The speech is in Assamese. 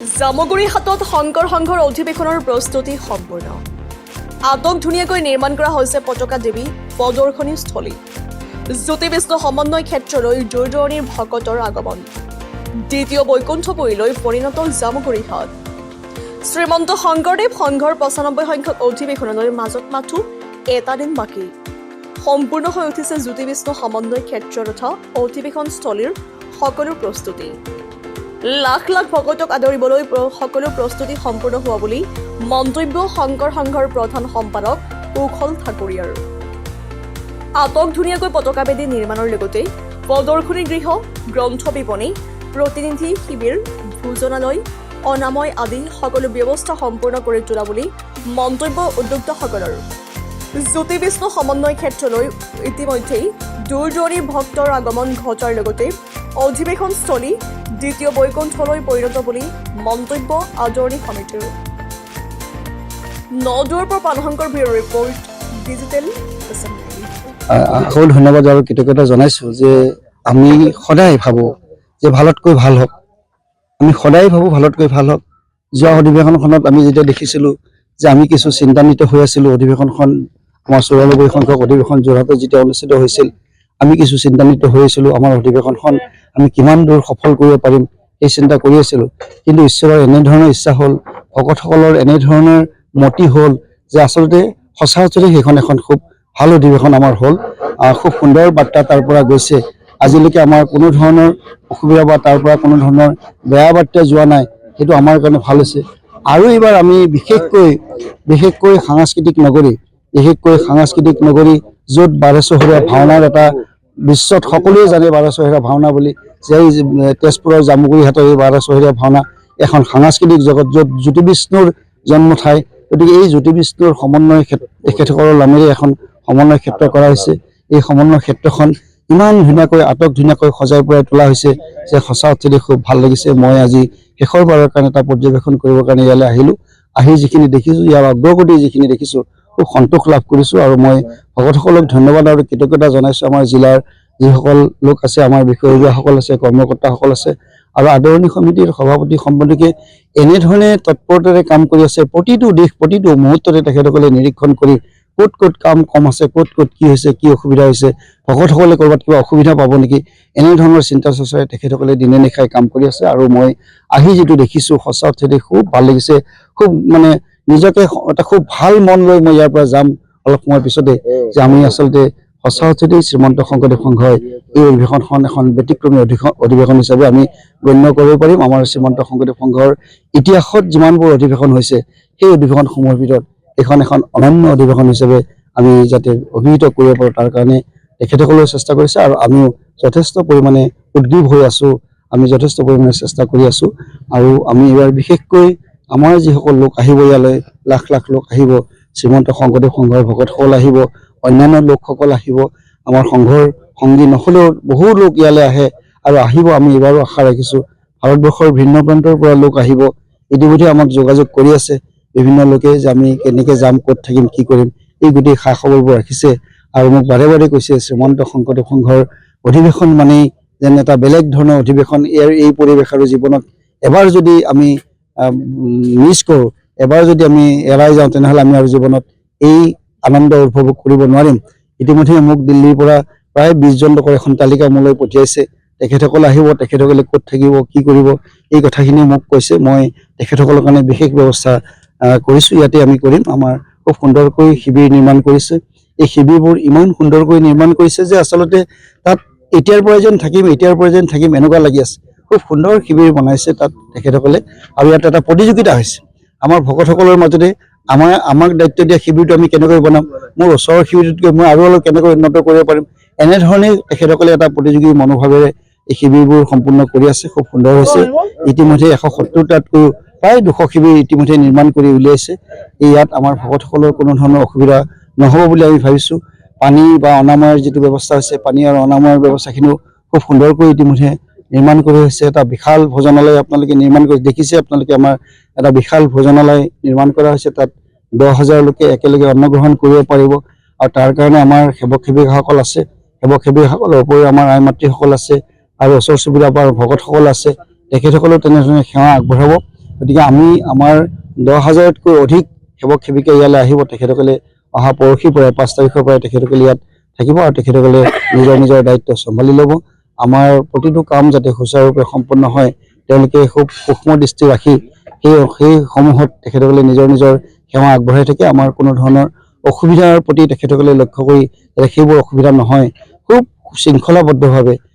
জামুগুৰি হাটত শংকৰ সংঘৰ অধিৱেশনৰ প্ৰস্তুতি সম্পূৰ্ণ। আটক ধুনীয়াকৈ নিৰ্মাণ কৰা হৈছে পতাকা দেৱী প্ৰদৰ্শনীস্থলী। জ্যোতি বিষ্ণু সমন্বয় ক্ষেত্ৰলৈ দূৰ দূৰণিৰ ভকতৰ আগমন। দ্বিতীয় বৈকুণ্ঠপুৰীলৈ পৰিণত জামুগুৰি হাট। শ্ৰীমন্ত শংকৰদেৱ সংঘৰ ৯৫ সংখ্যক অধিৱেশনলৈ মাজত মাথো এটা দিন বাকী। সম্পূৰ্ণ হৈ উঠিছে জ্যোতি বিষ্ণু সমন্বয় ক্ষেত্ৰ তথা অধিৱেশনস্থলীৰ সকলো প্ৰস্তুতি। লাখ লাখ ভকতক আদৰিবলৈ সকলো প্ৰস্তুতি সম্পূৰ্ণ হোৱা বুলি মন্তব্য শংকৰ সংঘৰ প্ৰধান সম্পাদক কৌশল ঠাকুৰীয়াৰ। আটক ধুনীয়াকৈ পতাকাবেদী নিৰ্মাণৰ লগতে প্ৰদৰ্শনী গৃহ, গ্ৰন্থ বিপণী, প্ৰতিনিধি শিবিৰ, ভোজনালয়, অনাময় আদি সকলো ব্যৱস্থা সম্পূৰ্ণ কৰি তোলা বুলি মন্তব্য উদ্যোক্তাসকলৰ। জ্যোতি বিষ্ণু সমন্বয় ক্ষেত্ৰলৈ ইতিমধ্যেই দূৰ দূৰণিৰ ভক্তৰ আগমন ঘটাৰ লগতে অধিৱেশনস্থলী দ্বিতীয় বৈকুণ্ঠলৈ পৰিণত বুলি মন্তব্য আদৰণি সমিতিৰ। নদুৱাৰ পৰা পানশংকৰ ব্যুৰ ৰিপৰ্ট, ডিজিটেল এছেম্বলি। আকৌ ধন্যবাদ আৰু কৃতজ্ঞতা জনাইছোঁ যে আমি সদায় ভাবোঁ যে ভালতকৈ ভাল হওক। আমি সদায় ভাবোঁ ভালতকৈ ভাল হওক। যোৱা অধিৱেশনখনত আমি যেতিয়া দেখিছিলোঁ যে আমি কিছু চিন্তান্বিত হৈ আছিলোঁ, অধিৱেশনখন আমাৰ ৯৪ সংখ্যক অধিৱেশন যোৰহাটত যেতিয়া অনুষ্ঠিত হৈছিল, আমি কিছু চিন্তান্বিত হৈ আছিলোঁ আমাৰ অধিৱেশনখন আমি কিমান দূৰ সফল কৰিব পাৰিম এই চিন্তা কৰি আছিলোঁ। কিন্তু ঈশ্বৰৰ এনেধৰণৰ ইচ্ছা হ'ল, ভকতসকলৰ এনেধৰণৰ মতি হ'ল যে আচলতে সঁচা অৰ্থতে সেইখন এখন খুব ভাল অধিৱেশন আমাৰ হ'ল। খুব সুন্দৰ বাৰ্তা তাৰ পৰা গৈছে। আজিলৈকে আমাৰ কোনো ধৰণৰ অসুবিধা বা তাৰ পৰা কোনো ধৰণৰ বেয়া বাৰ্তা যোৱা নাই। সেইটো আমাৰ কাৰণে ভাল হৈছে। আৰু এইবাৰ আমি বিশেষকৈ সাংস্কৃতিক নগৰী য'ত ১২ চহৰীয়া ভাওনাৰ এটা বিশ্বত সকলোৱে জানে ১২ চহৰীয়া ভাওনা বুলি, যে তেজপুৰৰ জামুগুৰি হাটৰ এই ১২ চহৰীয়া ভাওনা এখন সাংস্কৃতিক জগত, য'ত জ্যোতি বিষ্ণুৰ জন্ম ঠাই। গতিকে এই জ্যোতি বিষ্ণুৰ সমন্বয় তেখেতসকলৰ নামেৰে এখন সমন্বয় ক্ষেত্ৰ কৰা হৈছে। এই সমন্বয় ক্ষেত্ৰখন ইমান ধুনীয়াকৈ আটক ধুনীয়াকৈ সজাই পৰাই তোলা হৈছে যে সঁচা অৰ্থতে খুব ভাল লাগিছে। মই আজি শেষৰবাৰৰ কাৰণে এটা পৰ্যবেক্ষণ কৰিবৰ কাৰণে ইয়ালৈ আহিলোঁ। আহি যিখিনি দেখিছোঁ, ইয়াৰ অগ্ৰগতি যিখিনি দেখিছোঁ, খুব সন্তোষ লাভ কৰিছোঁ। আৰু মই ভকতসকলক ধন্যবাদ আৰু কৃতজ্ঞতা জনাইছোঁ। আমাৰ জিলাৰ যিসকল লোক আছে, আমাৰ বিষয়ববীয়াসকল আছে, কৰ্মকৰ্তাসকল আছে আৰু আদৰণি সমিতিৰ সভাপতি সম্পাদকে এনেধৰণে তৎপৰতাৰে কাম কৰি আছে। প্ৰতিটো দিশ প্ৰতিটো মুহূৰ্ততে তেখেতসকলে নিৰীক্ষণ কৰি ক'ত ক'ত কাম কম আছে, ক'ত ক'ত কি হৈছে, কি অসুবিধা হৈছে, ভকতসকলে ক'ৰবাত কিবা অসুবিধা পাব নেকি, এনেধৰণৰ চিন্তা চৰ্চাৰে তেখেতসকলে দিনে নিশাই কাম কৰি আছে। আৰু মই আহি যিটো দেখিছোঁ সঁচা অৰ্থতে খুব ভাল লাগিছে। খুব মানে নিজকে এটা খুব ভাল মন লৈ মই ইয়াৰ পৰা যাম অলপ সময় পিছতে, যে আমি আচলতে সঁচা অৰ্থতেই শ্ৰীমন্ত শংকৰদেৱ সংঘই এই অধিৱেশনখন এখন ব্যতিক্ৰমী অধিৱেশন হিচাপে আমি গণ্য কৰিব পাৰিম। আমাৰ শ্ৰীমন্ত শংকৰদেৱ সংঘৰ ইতিহাসত যিমানবোৰ অধিৱেশন হৈছে, সেই অধিৱেশনসমূহৰ ভিতৰত এখন অনন্য অধিৱেশন হিচাপে আমি যাতে অভিহিত কৰিব পাৰোঁ, তাৰ কাৰণে তেখেতসকলেও চেষ্টা কৰিছে আৰু আমিও যথেষ্ট পৰিমাণে উদ্গ্ৰীৱ হৈ আছোঁ। আমি যথেষ্ট পৰিমাণে চেষ্টা কৰি আছোঁ। আৰু আমি এইবাৰ বিশেষকৈ আমাৰ যিসকল লোক আহিব, ইয়ালৈ লাখ লাখ লোক আহিব, শ্ৰীমন্ত শংকৰদেৱ সংঘৰ ভকতসকল আহিব, অন্যান্য লোকসকল আহিব, আমাৰ সংঘৰ সংগী নহ'লেও বহু লোক ইয়ালৈ আহে আৰু আহিব। আমি এইবাৰো আশা ৰাখিছোঁ ভাৰতবৰ্ষৰ ভিন্ন প্ৰান্তৰ পৰা লোক আহিব। ইতিমধ্যে আমাক যোগাযোগ কৰি আছে বিভিন্ন লোকে যে আমি কেনেকৈ যাম, ক'ত থাকিম, কি কৰিম, এই গোটেই খা খবৰবোৰ ৰাখিছে। আৰু মোক বাৰে বাৰে কৈছে শ্ৰীমন্ত শংকৰদেৱ সংঘৰ অধিৱেশন মানেই যেন এটা বেলেগ ধৰণৰ অধিৱেশন। এই পৰিৱেশ আৰু জীৱনত এবাৰ যদি আমি মিছ কৰোঁ, এবাৰ যদি আমি এৰাই যাওঁ, তেনেহ'লে আমি আৰু জীৱনত এই আনন্দ উপভোগ কৰিব নোৱাৰিম। ইতিমধ্যে মোক দিল্লীৰ পৰা প্ৰায় ২০ জন লোকৰ এখন তালিকা মোলৈ পঠিয়াইছে। তেখেতসকলে আহিব, তেখেতসকলে ক'ত থাকিব, কি কৰিব, এই কথাখিনি মোক কৈছে। মই তেখেতসকলৰ কাৰণে বিশেষ ব্যৱস্থা কৰিছোঁ। ইয়াতে আমি কৰিম। আমাৰ খুব সুন্দৰকৈ শিবিৰ নিৰ্মাণ কৰিছে। এই শিবিৰবোৰ ইমান সুন্দৰকৈ নিৰ্মাণ কৰিছে যে আচলতে তাত এতিয়াৰ পৰা যেন থাকিম এনেকুৱা লাগি আছে। খুব সুন্দৰ শিবিৰ বনাইছে তাত তেখেতসকলে। আৰু ইয়াত এটা প্ৰতিযোগিতা হৈছে আমাৰ ভকতসকলৰ মাজতে। আমাক দায়িত্ব দিয়া শিবিৰটো আমি কেনেকৈ বনাম, মোৰ ওচৰৰ শিবিৰটোতকৈ মই আৰু অলপ কেনেকৈ উন্নত কৰিব পাৰিম, এনেধৰণে তেখেতসকলে এটা প্ৰতিযোগী মনোভাৱেৰে এই শিবিৰবোৰ সম্পূৰ্ণ কৰি আছে। খুব সুন্দৰ হৈছে। ইতিমধ্যে ১৭০টাতকৈও প্ৰায় ২০০ শিবিৰ ইতিমধ্যে নিৰ্মাণ কৰি উলিয়াইছে। ইয়াত আমাৰ ভকতসকলৰ কোনো ধৰণৰ অসুবিধা নহ'ব বুলি আমি ভাবিছোঁ। পানী বা অনাময়ৰ যিটো ব্যৱস্থা হৈছে, পানী আৰু অনাময়ৰ ব্যৱস্থাখিনিও খুব সুন্দৰকৈ ইতিমধ্যে নিৰ্মাণ কৰি হৈছে। এটা বিশাল ভোজনালয় আপোনালোকে নিৰ্মাণ কৰি দেখিছে। আপোনালোকে আমাৰ এটা বিশাল ভোজনালয় নিৰ্মাণ কৰা হৈছে। তাত ১০,০০০ লোকে একেলগে অন্নগ্ৰহণ কৰিব পাৰিব। আৰু তাৰ কাৰণে আমাৰ সেৱক সেৱিকাসকল আছে। সেৱক সেৱিকাসকলৰ উপৰিও আমাৰ আই মাতৃসকল আছে আৰু ওচৰ চুবুৰীয়া বা ভকতসকল আছে। তেখেতসকলেও তেনেধৰণে সেৱা আগবঢ়াব। গতিকে আমি আমাৰ 10,000তকৈ অধিক সেৱক সেৱিকা ইয়ালৈ আহিব। তেখেতসকলে অহা পৰহিৰ পৰা 5 তাৰিখৰ পৰা তেখেতসকলে ইয়াত থাকিব আৰু তেখেতসকলে নিজৰ নিজৰ দায়িত্ব চম্ভালি ল'ব। আমাৰ প্ৰতিটো কাম যাতে সুচাৰুৰূপে সম্পন্ন হয় তেওঁলোকে খুব সূক্ষ্ম দৃষ্টি ৰাখি সেই সমূহত তেখেতসকলে নিজৰ নিজৰ সেৱা আগবঢ়াই থাকে। আমাৰ কোনো ধৰণৰ অসুবিধাৰ প্ৰতি তেখেতসকলে লক্ষ্য কৰি যাতে সেইবোৰ অসুবিধা নহয় খুব শৃংখলাবদ্ধভাৱে